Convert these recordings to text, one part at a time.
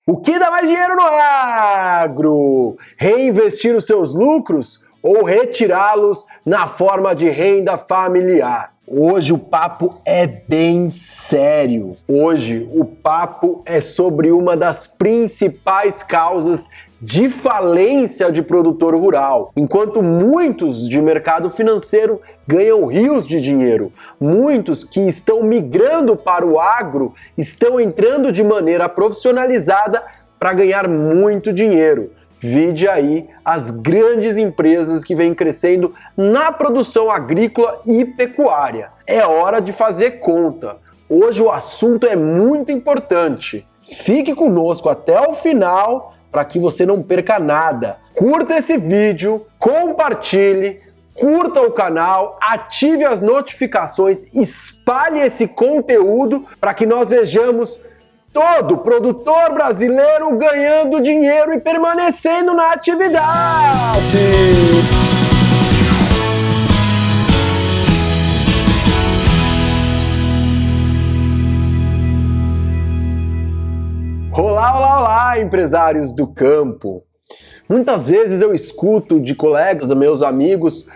O que dá mais dinheiro no agro? Reinvestir os seus lucros ou retirá-los na forma de renda familiar? Hoje o papo é bem sério. Hoje o papo é sobre uma das principais causas de falência de produtor rural. Enquanto muitos de mercado financeiro ganham rios de dinheiro, muitos que estão migrando para o agro estão entrando de maneira profissionalizada para ganhar muito dinheiro. Vide aí as grandes empresas que vêm crescendo na produção agrícola e pecuária. É hora de fazer conta. Hoje o assunto é muito importante. Fique conosco até o final para que você não perca nada. Curta esse vídeo, compartilhe, curta o canal, ative as notificações, espalhe esse conteúdo para que nós vejamos todo produtor brasileiro ganhando dinheiro e permanecendo na atividade. Olá, olá, olá, empresários do campo! Muitas vezes eu escuto de colegas, meus amigos,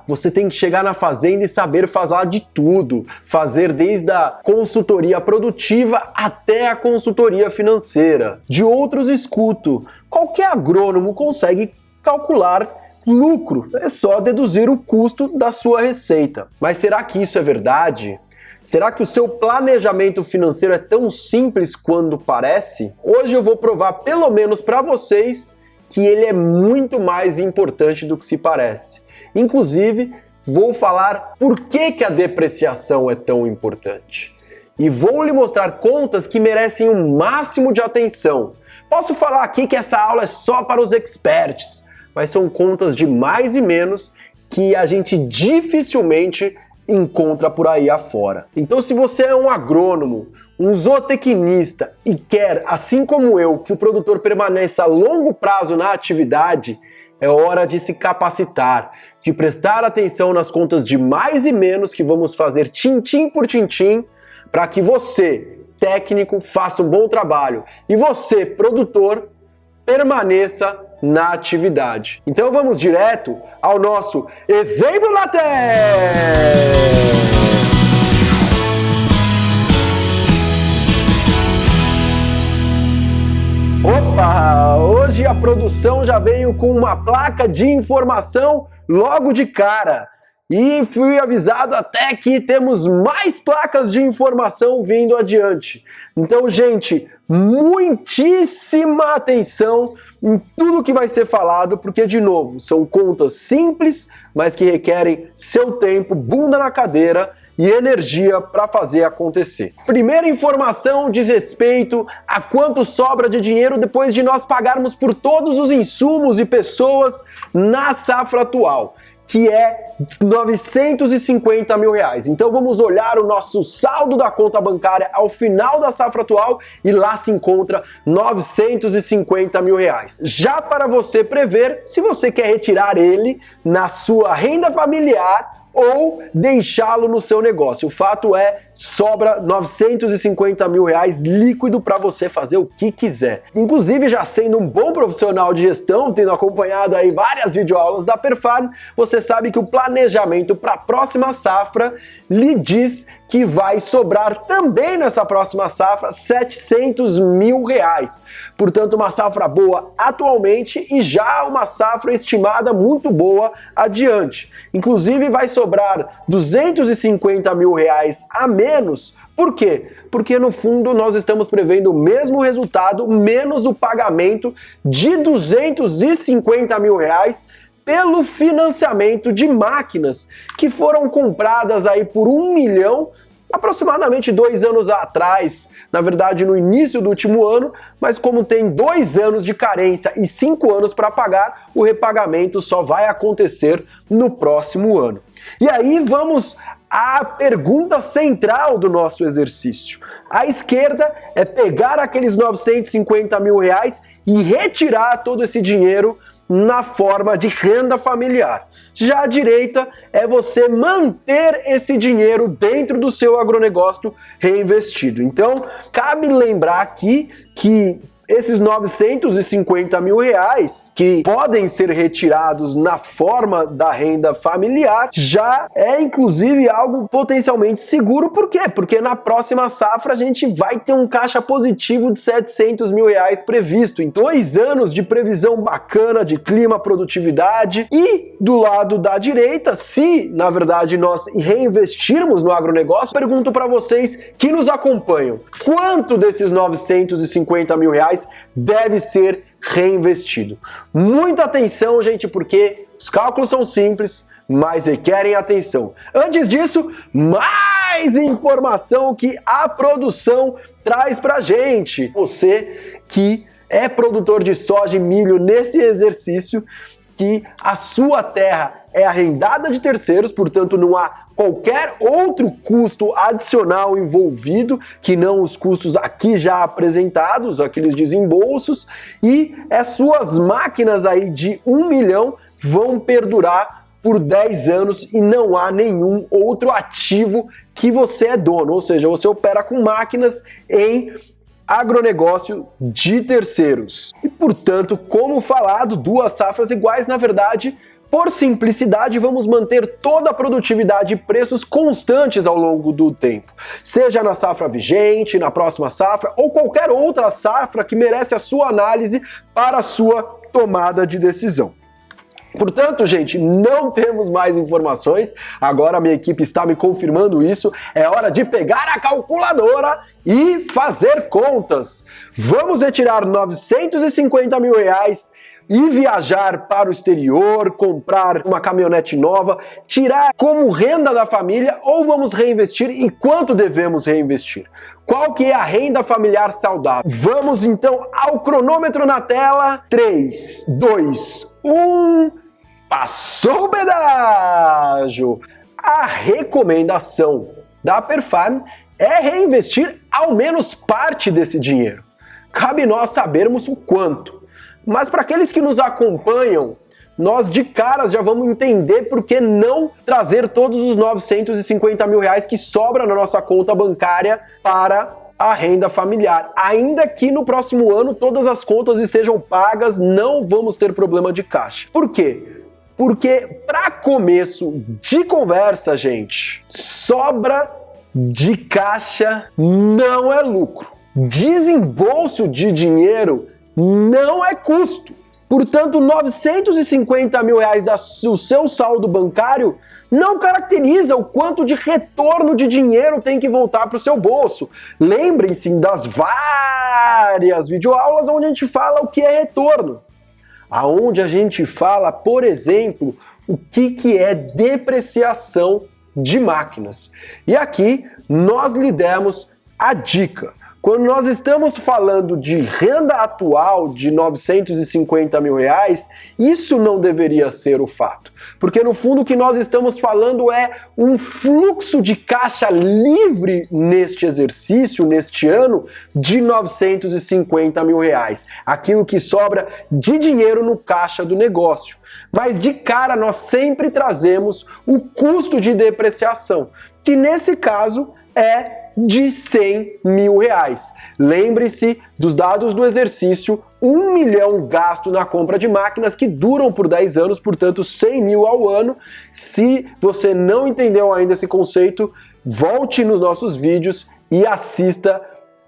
você tem que chegar na fazenda e saber falar de tudo, fazer desde a consultoria produtiva até a consultoria financeira. De outros escuto, qualquer agrônomo consegue calcular lucro, é só deduzir o custo da sua receita. Mas será que isso é verdade? Será que o seu planejamento financeiro é tão simples quanto parece? Hoje eu vou provar pelo menos para vocês que ele é muito mais importante do que se parece. Inclusive, vou falar por que a depreciação é tão importante. E vou lhe mostrar contas que merecem o máximo de atenção. Posso falar aqui que essa aula é só para os experts, mas são contas de mais e menos que a gente dificilmente encontra por aí afora. Então, se você é um agrônomo, um zootecnista e quer, assim como eu, que o produtor permaneça a longo prazo na atividade, é hora de se capacitar, de prestar atenção nas contas de mais e menos que vamos fazer tintim por tintim para que você, técnico, faça um bom trabalho e você, produtor, permaneça na atividade. Então vamos direto ao nosso exemplo na tela! Opa! Hoje a produção já veio com uma placa de informação logo de cara. E fui avisado até que temos mais placas de informação vindo adiante. Então, gente, muitíssima atenção em tudo que vai ser falado, porque, de novo, são contas simples, mas que requerem seu tempo, bunda na cadeira e energia para fazer acontecer. Primeira informação diz respeito a quanto sobra de dinheiro depois de nós pagarmos por todos os insumos e pessoas na safra atual, que é 950 mil reais. Então vamos olhar o nosso saldo da conta bancária ao final da safra atual e lá se encontra 950 mil reais. Já para você prever se você quer retirar ele na sua renda familiar ou deixá-lo no seu negócio. O fato é, sobra 950 mil reais líquido para você fazer o que quiser. Inclusive, já sendo um bom profissional de gestão, tendo acompanhado aí várias videoaulas da Perfarm, você sabe que o planejamento para a próxima safra lhe diz que vai sobrar também nessa próxima safra 700 mil reais. Portanto, uma safra boa atualmente e já uma safra estimada muito boa adiante. Inclusive, vai sobrar 250 mil reais a menos. Por quê? Porque no fundo nós estamos prevendo o mesmo resultado, menos o pagamento de 250 mil reais pelo financiamento de máquinas que foram compradas aí por 1 milhão aproximadamente 2 anos atrás, na verdade no início do último ano, mas como tem 2 anos de carência e 5 anos para pagar, o repagamento só vai acontecer no próximo ano. E aí vamos à pergunta central do nosso exercício. À esquerda é pegar aqueles 950 mil reais e retirar todo esse dinheiro na forma de renda familiar. Já a direita é você manter esse dinheiro dentro do seu agronegócio reinvestido. Então, cabe lembrar aqui que esses 950 mil reais que podem ser retirados na forma da renda familiar já é inclusive algo potencialmente seguro. Por quê? Porque na próxima safra a gente vai ter um caixa positivo de 700 mil reais previsto. Em 2 anos de previsão bacana de clima, produtividade. E do lado da direita, se na verdade nós reinvestirmos no agronegócio, pergunto para vocês que nos acompanham, quanto desses 950 mil reais deve ser reinvestido? Muita atenção, gente, porque os cálculos são simples, mas requerem atenção. Antes disso, mais informação que a produção traz pra gente. Você que é produtor de soja e milho nesse exercício, que a sua terra é arrendada de terceiros, portanto não há qualquer outro custo adicional envolvido, que não os custos aqui já apresentados, aqueles desembolsos, e as suas máquinas aí de 1 milhão vão perdurar por 10 anos e não há nenhum outro ativo que você é dono, ou seja, você opera com máquinas em agronegócio de terceiros. E, portanto, como falado, 2 safras iguais, na verdade, por simplicidade, vamos manter toda a produtividade e preços constantes ao longo do tempo. Seja na safra vigente, na próxima safra ou qualquer outra safra que merece a sua análise para a sua tomada de decisão. Portanto, gente, não temos mais informações. Agora a minha equipe está me confirmando isso. É hora de pegar a calculadora e fazer contas. Vamos retirar 950 mil reais e viajar para o exterior, comprar uma caminhonete nova, tirar como renda da família, ou vamos reinvestir e quanto devemos reinvestir? Qual que é a renda familiar saudável? Vamos então ao cronômetro na tela. 3, 2, 1... Passou o pedágio! A recomendação da Perfarm é reinvestir ao menos parte desse dinheiro. Cabe nós sabermos o quanto. Mas para aqueles que nos acompanham, nós de caras já vamos entender por que não trazer todos os 950 mil reais que sobra na nossa conta bancária para a renda familiar. Ainda que no próximo ano todas as contas estejam pagas, não vamos ter problema de caixa. Por quê? Porque para começo de conversa, gente, sobra de caixa não é lucro. Desembolso de dinheiro não é custo. Portanto, 950 mil reais do seu saldo bancário não caracteriza o quanto de retorno de dinheiro tem que voltar para o seu bolso. Lembrem-se das várias videoaulas onde a gente fala o que é retorno. Aonde a gente fala, por exemplo, o que é depreciação de máquinas. E aqui nós lhe demos a dica. Quando nós estamos falando de renda atual de 950 mil reais, isso não deveria ser o fato. Porque no fundo o que nós estamos falando é um fluxo de caixa livre neste exercício, neste ano, de 950 mil reais. Aquilo que sobra de dinheiro no caixa do negócio. Mas de cara nós sempre trazemos o custo de depreciação, que nesse caso é de 100 mil reais. Lembre-se dos dados do exercício, 1 milhão gasto na compra de máquinas que duram por 10 anos, portanto 100 mil ao ano. Se você não entendeu ainda esse conceito, volte nos nossos vídeos e assista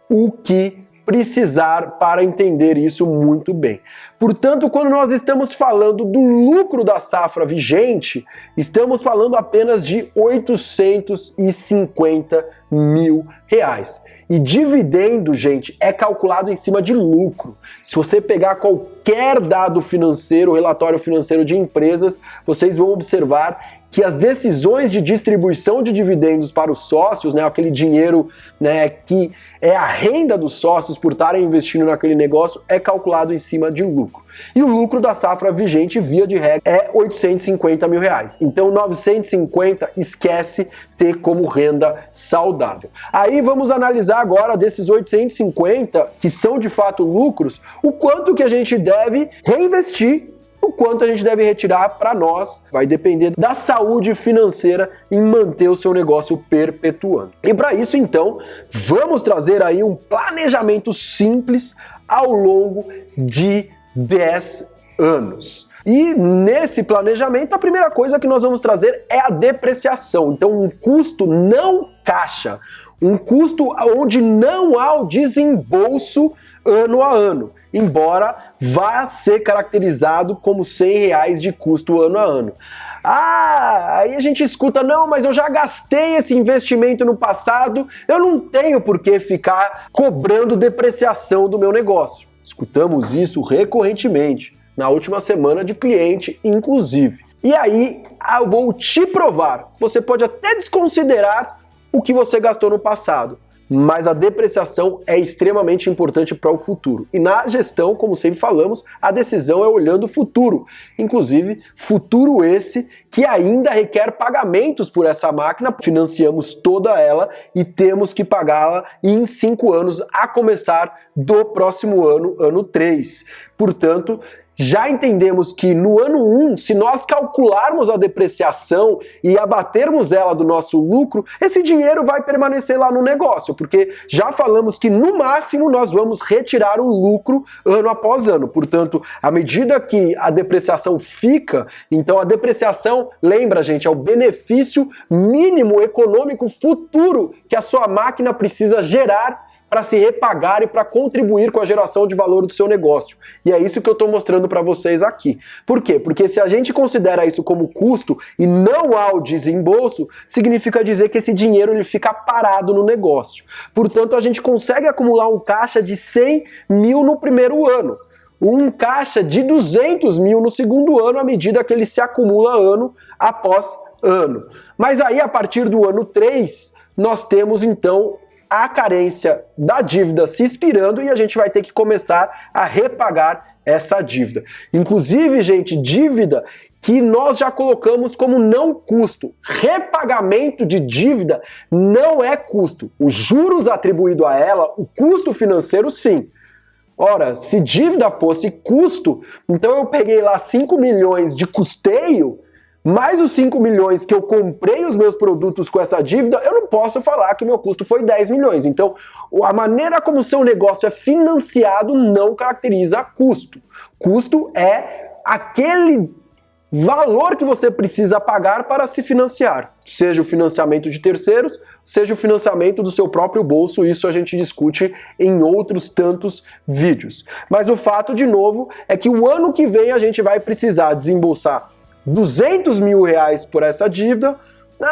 o que precisar para entender isso muito bem. Portanto, quando nós estamos falando do lucro da safra vigente, estamos falando apenas de 850 mil reais. E dividendo, gente, é calculado em cima de lucro. Se você pegar qualquer dado financeiro, relatório financeiro de empresas, vocês vão observar que as decisões de distribuição de dividendos para os sócios, né, aquele dinheiro, né, que é a renda dos sócios por estarem investindo naquele negócio, é calculado em cima de lucro. E o lucro da safra vigente, via de regra, é 850 mil reais. Então 950 esquece ter como renda saudável. Aí vamos analisar agora desses 850, que são de fato lucros, o quanto que a gente deve reinvestir o quanto a gente deve retirar para nós vai depender da saúde financeira em manter o seu negócio perpetuando. E para isso, então, vamos trazer aí um planejamento simples ao longo de 10 anos. E nesse planejamento, a primeira coisa que nós vamos trazer é a depreciação. Então, um custo não caixa, um custo onde não há o desembolso ano a ano, embora vá ser caracterizado como R$100 de custo ano a ano. Aí a gente escuta, não, mas eu já gastei esse investimento no passado, eu não tenho por que ficar cobrando depreciação do meu negócio. Escutamos isso recorrentemente, na última semana de cliente, inclusive. E aí, eu vou te provar, você pode até desconsiderar o que você gastou no passado, mas a depreciação é extremamente importante para o futuro. E na gestão, como sempre falamos, a decisão é olhando o futuro. Inclusive, futuro esse que ainda requer pagamentos por essa máquina. Financiamos toda ela e temos que pagá-la em 5 anos, a começar do próximo ano, ano 3. Portanto, já entendemos que no ano 1, se nós calcularmos a depreciação e abatermos ela do nosso lucro, esse dinheiro vai permanecer lá no negócio, porque já falamos que no máximo nós vamos retirar o lucro ano após ano. Portanto, à medida que a depreciação fica, então a depreciação, lembra gente, é o benefício mínimo econômico futuro que a sua máquina precisa gerar para se repagar e para contribuir com a geração de valor do seu negócio. E é isso que eu estou mostrando para vocês aqui. Por quê? Porque se a gente considera isso como custo e não há o desembolso, significa dizer que esse dinheiro ele fica parado no negócio. Portanto, a gente consegue acumular um caixa de 100 mil no primeiro ano, um caixa de 200 mil no segundo ano, à medida que ele se acumula ano após ano. Mas aí, a partir do ano 3, nós temos então a carência da dívida se expirando e a gente vai ter que começar a repagar essa dívida. Inclusive, gente, dívida que nós já colocamos como não custo. Repagamento de dívida não é custo. Os juros atribuídos a ela, o custo financeiro, sim. Ora, se dívida fosse custo, então eu peguei lá 5 milhões de custeio, mais os 5 milhões que eu comprei os meus produtos com essa dívida, eu não posso falar que o meu custo foi 10 milhões. Então, a maneira como o seu negócio é financiado não caracteriza custo. Custo é aquele valor que você precisa pagar para se financiar. Seja o financiamento de terceiros, seja o financiamento do seu próprio bolso, isso a gente discute em outros tantos vídeos. Mas o fato, de novo, é que o ano que vem a gente vai precisar desembolsar 200 mil reais por essa dívida.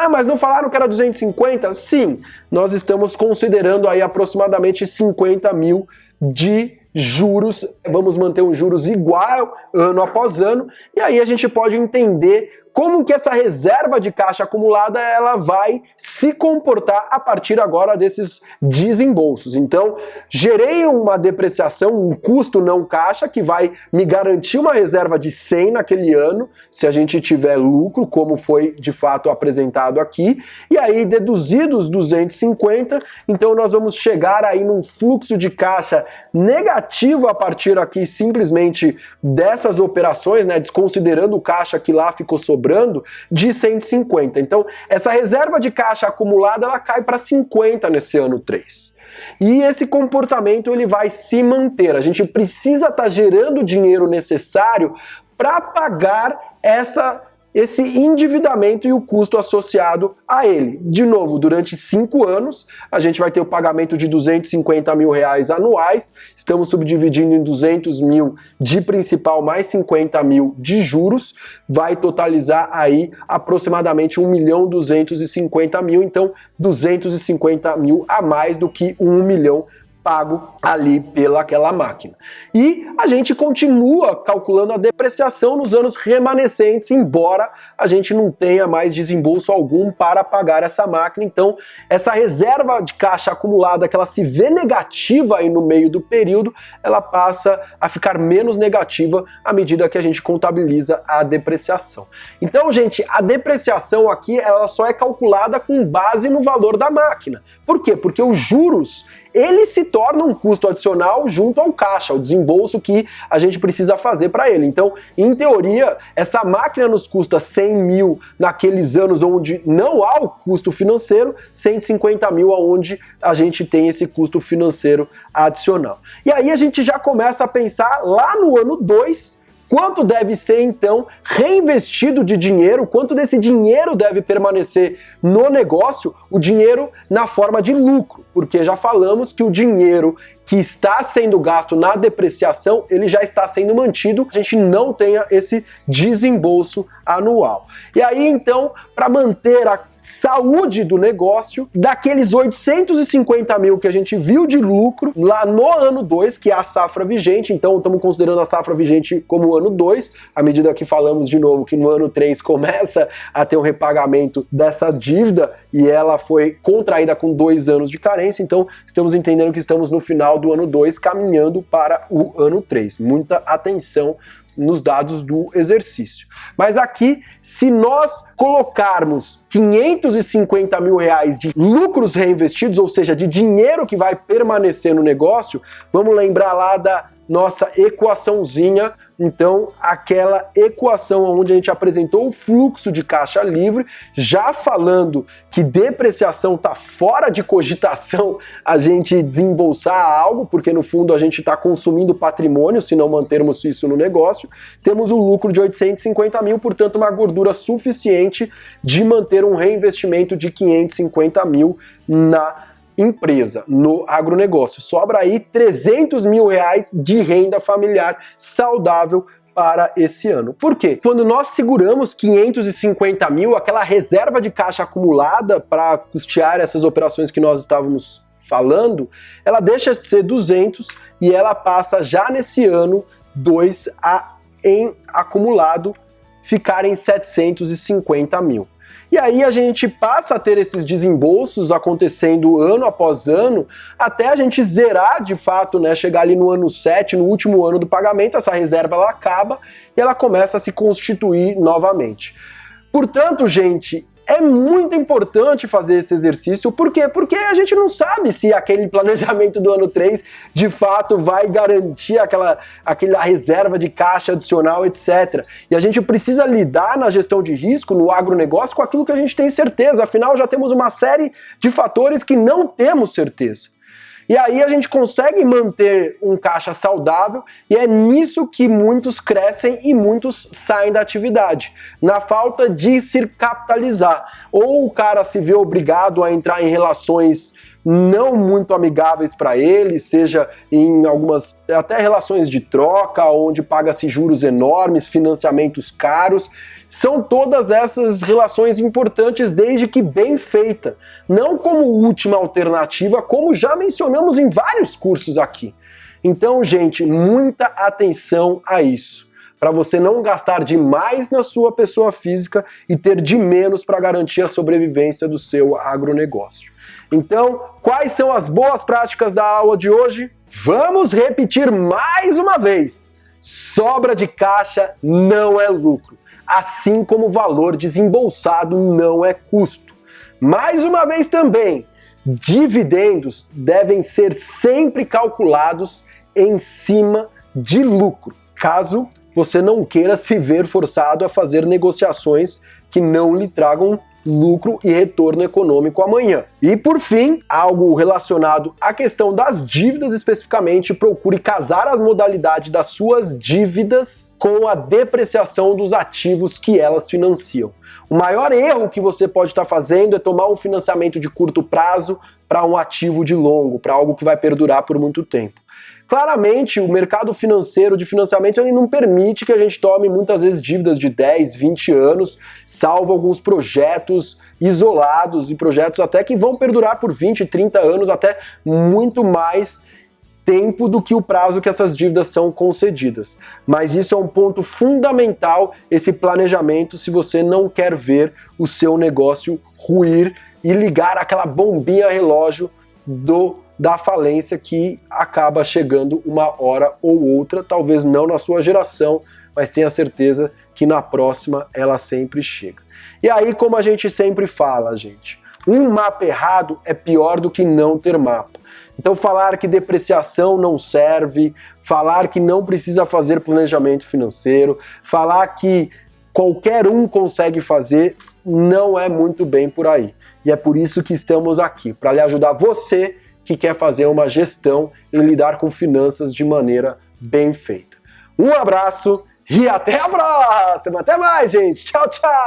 Mas não falaram que era 250? Sim, nós estamos considerando aí aproximadamente 50 mil de juros. Vamos manter os juros igual ano após ano, e aí a gente pode entender como que essa reserva de caixa acumulada ela vai se comportar a partir agora desses desembolsos. Então, gerei uma depreciação, um custo não caixa que vai me garantir uma reserva de 100 naquele ano, se a gente tiver lucro, como foi de fato apresentado aqui, e aí deduzidos 250, então nós vamos chegar aí num fluxo de caixa negativo a partir aqui simplesmente dessas operações, né, desconsiderando o caixa que lá ficou sobrando, de 150. Então, essa reserva de caixa acumulada, ela cai para 50 nesse ano 3. E esse comportamento ele vai se manter. A gente precisa estar gerando o dinheiro necessário para pagar esse endividamento e o custo associado a ele. De novo, durante 5 anos, a gente vai ter o pagamento de 250 mil reais anuais, estamos subdividindo em 200 mil de principal mais 50 mil de juros, vai totalizar aí aproximadamente 1.250.000, então 250 mil a mais do que 1 milhão pago ali pelaquela máquina. E a gente continua calculando a depreciação nos anos remanescentes, embora a gente não tenha mais desembolso algum para pagar essa máquina. Então, essa reserva de caixa acumulada, que ela se vê negativa aí no meio do período, ela passa a ficar menos negativa à medida que a gente contabiliza a depreciação. Então, gente, a depreciação aqui, ela só é calculada com base no valor da máquina. Por quê? Porque os juros, ele se torna um custo adicional junto ao caixa, o desembolso que a gente precisa fazer para ele. Então, em teoria, essa máquina nos custa 100 mil naqueles anos onde não há o custo financeiro, 150 mil onde a gente tem esse custo financeiro adicional. E aí a gente já começa a pensar lá no ano 2, quanto deve ser, então, reinvestido de dinheiro, quanto desse dinheiro deve permanecer no negócio, o dinheiro na forma de lucro, porque já falamos que o dinheiro que está sendo gasto na depreciação, ele já está sendo mantido, a gente não tenha esse desembolso anual. E aí, então, para manter a saúde do negócio, daqueles 850 mil que a gente viu de lucro lá no ano 2, que é a safra vigente, então estamos considerando a safra vigente como ano 2, à medida que falamos de novo que no ano 3 começa a ter um repagamento dessa dívida e ela foi contraída com 2 anos de carência, então estamos entendendo que estamos no final do ano 2 caminhando para o ano 3. Muita atenção nos dados do exercício. Mas aqui, se nós colocarmos 550 mil reais de lucros reinvestidos, ou seja, de dinheiro que vai permanecer no negócio, vamos lembrar lá da nossa equaçãozinha, então aquela equação onde a gente apresentou o fluxo de caixa livre, já falando que depreciação está fora de cogitação a gente desembolsar algo, porque no fundo a gente está consumindo patrimônio se não mantermos isso no negócio, temos um lucro de 850 mil, portanto uma gordura suficiente de manter um reinvestimento de 550 mil na empresa, no agronegócio. Sobra aí 300 mil reais de renda familiar saudável para esse ano. Por quê? Quando nós seguramos 550 mil, aquela reserva de caixa acumulada para custear essas operações que nós estávamos falando, ela deixa de ser 200 e ela passa já nesse ano 2 em acumulado ficar em 750 mil. E aí a gente passa a ter esses desembolsos acontecendo ano após ano, até a gente zerar de fato, né, chegar ali no ano 7, no último ano do pagamento, essa reserva ela acaba e ela começa a se constituir novamente. Portanto, gente, é muito importante fazer esse exercício. Por quê? Porque a gente não sabe se aquele planejamento do ano 3 de fato vai garantir aquela reserva de caixa adicional, etc. E a gente precisa lidar na gestão de risco, no agronegócio, com aquilo que a gente tem certeza. Afinal, já temos uma série de fatores que não temos certeza. E aí a gente consegue manter um caixa saudável e é nisso que muitos crescem e muitos saem da atividade, na falta de se capitalizar. Ou o cara se vê obrigado a entrar em relações não muito amigáveis para ele, seja em algumas até relações de troca, onde paga-se juros enormes, financiamentos caros. São todas essas relações importantes desde que bem feita, não como última alternativa, como já mencionamos em vários cursos aqui. Então, gente, muita atenção a isso, para você não gastar demais na sua pessoa física e ter de menos para garantir a sobrevivência do seu agronegócio. Então, quais são as boas práticas da aula de hoje? Vamos repetir mais uma vez. Sobra de caixa não é lucro, assim como o valor desembolsado não é custo. Mais uma vez também, dividendos devem ser sempre calculados em cima de lucro, caso você não queira se ver forçado a fazer negociações que não lhe tragam lucro e retorno econômico amanhã. E por fim, algo relacionado à questão das dívidas especificamente, procure casar as modalidades das suas dívidas com a depreciação dos ativos que elas financiam. O maior erro que você pode estar fazendo é tomar um financiamento de curto prazo para um ativo de longo, para algo que vai perdurar por muito tempo. Claramente, o mercado financeiro de financiamento ele não permite que a gente tome muitas vezes dívidas de 10, 20 anos, salvo alguns projetos isolados e projetos até que vão perdurar por 20, 30 anos, até muito mais tempo do que o prazo que essas dívidas são concedidas. Mas isso é um ponto fundamental, esse planejamento, se você não quer ver o seu negócio ruir e ligar aquela bombinha relógio da falência que acaba chegando uma hora ou outra, talvez não na sua geração, mas tenha certeza que na próxima ela sempre chega. E aí, como a gente sempre fala, gente, um mapa errado é pior do que não ter mapa. Então falar que depreciação não serve, falar que não precisa fazer planejamento financeiro, falar que qualquer um consegue fazer, não é muito bem por aí. E é por isso que estamos aqui, para lhe ajudar você que quer fazer uma gestão e lidar com finanças de maneira bem feita. Um abraço e até a próxima! Até mais, gente! Tchau, tchau!